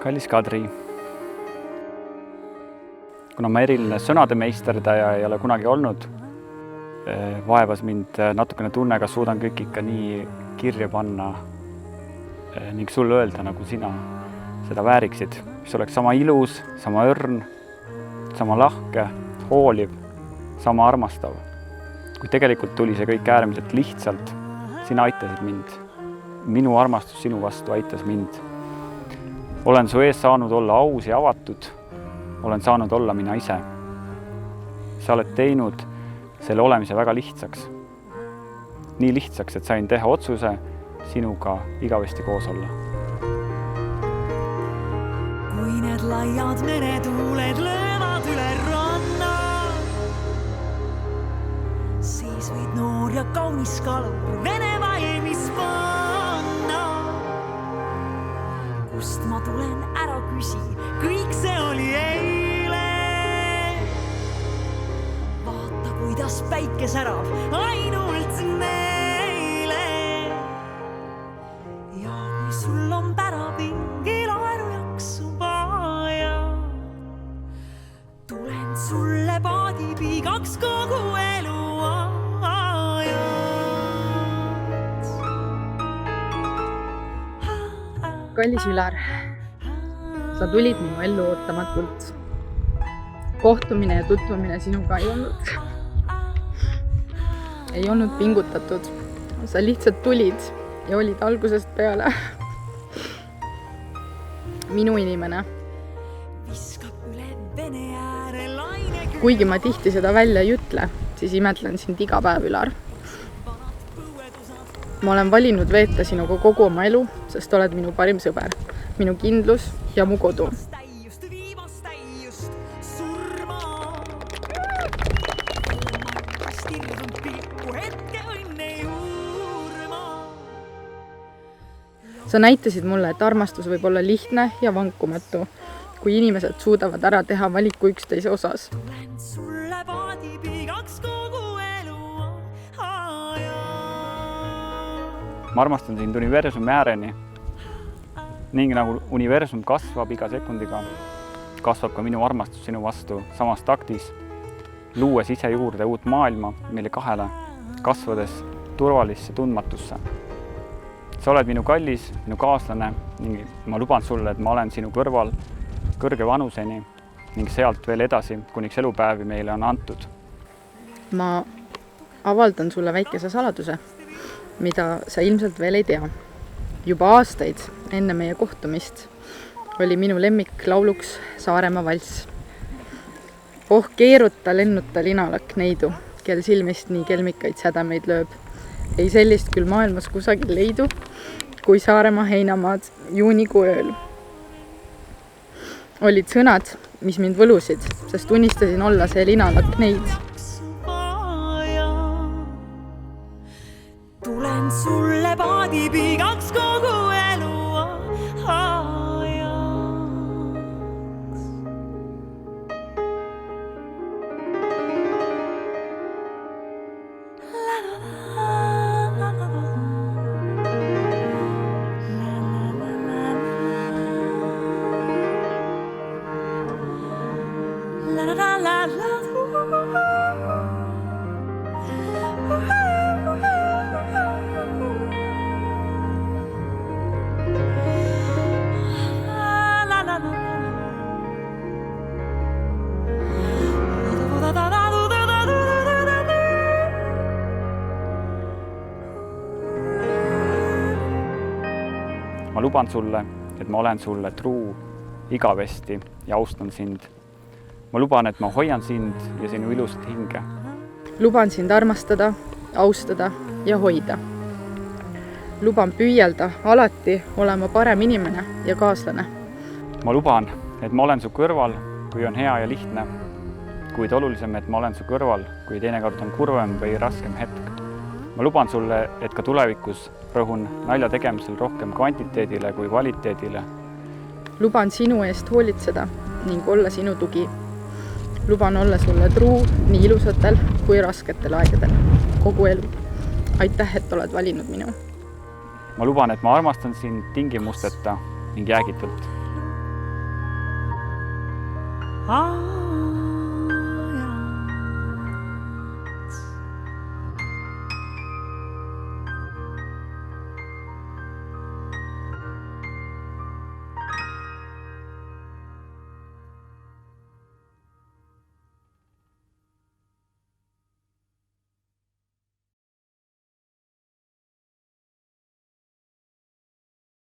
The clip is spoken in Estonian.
Kallis Kadri, kuna ma eriline sõnade meisterdaja ei ole kunagi olnud, vaevas mind natukene tunne, kas suudan kõik ikka nii kirja panna ning sulle öelda, nagu sina seda vääriksid, mis oleks sama ilus, sama õrn, sama lahke, hooliv, sama armastav. Kui tegelikult tuli see kõik äärmiselt lihtsalt, sina aitasid mind. Minu armastus sinu vastu aitas mind. Olen su ees saanud olla aus ja avatud, olen saanud olla mina ise. Sa oled teinud selle olemise väga lihtsaks. Nii lihtsaks, et sain teha otsuse sinuga igavesti koos olla. Kui need laiad meretuuled löövad üle ranna, siis võid noor ja kaunis kalur Vene valmis panna. Kust ma tulen, ära küsi, kõik see oli eile. Vaata, kuidas päike särab ainult neile. Ja kui sul on pärapingil aeru jaksu vaja, tulen sulle paadipiigaks kogu elu ajad. Kallis Ülar, sa tulid minu ellu ootamatult. Kohtumine ja tutvumine sinuga ei olnud pingutatud. Sa lihtsalt tulid ja olid algusest peale minu inimene. Kuigi ma tihti seda välja ei ütle, siis imetlen sind iga päev, Ülar. Ma olen valinud veeta sinuga kogu oma elu, sest oled minu parim sõber, minu kindlus ja mu kodu. Sa näitasid mulle, et armastus võib olla lihtne ja vankumatu, kui inimesed suudavad ära teha valiku üksteise osas. Ma armastan sind universumi ääreni ning nagu universum kasvab iga sekundiga, kasvab ka minu armastus sinu vastu samas taktis, luues ise juurde uut maailma meile kahele, kasvades turvalisse tundmatusse. Sa oled minu kallis, minu kaaslane ning ma luban sulle, et ma olen sinu kõrval kõrge vanuseni ning sealt veel edasi, kuniks elupäevi meile on antud. Ma avaldan sulle väikese saladuse, mida sa ilmselt veel ei tea. Juba aastaid enne meie kohtumist oli minu lemmik lauluks Saaremaa valss. Oh, keeruta, lennuta linalakk neidu, kel silmist nii kelmikaid sädameid lööb. Ei sellist küll maailmas kusagil leidu, kui Saaremaa heinamaad juunikuu ööl. Olid sõnad, mis mind võlusid, sest unistasin olla see linalakk neid. Tulen sulle paadipiigaks kogu elu ajaks. Ma luban sulle, et ma olen sulle truu igavesti ja austan sind. Ma luban, et ma hoian sind ja sinu ilusat hinge. Luban sind armastada, austada ja hoida. Luban püüelda alati olema parem inimene ja kaaslane. Ma luban, et ma olen su kõrval, kui on hea ja lihtne, kuid olulisem, et ma olen su kõrval, kui teinekord on kurvem või raskem hetk. Ma luban sulle, et ka tulevikus rõhun nalja tegemisel rohkem kvantiteedile kui kvaliteedile. Luban sinu eest hoolitseda ning olla sinu tugi. Luban olla sulle truu nii ilusatel kui rasketel aegadel. Kogu elu. Aitäh, et oled valinud minu. Ma luban, et ma armastan sind tingimusteta ning jäägitult. Ah.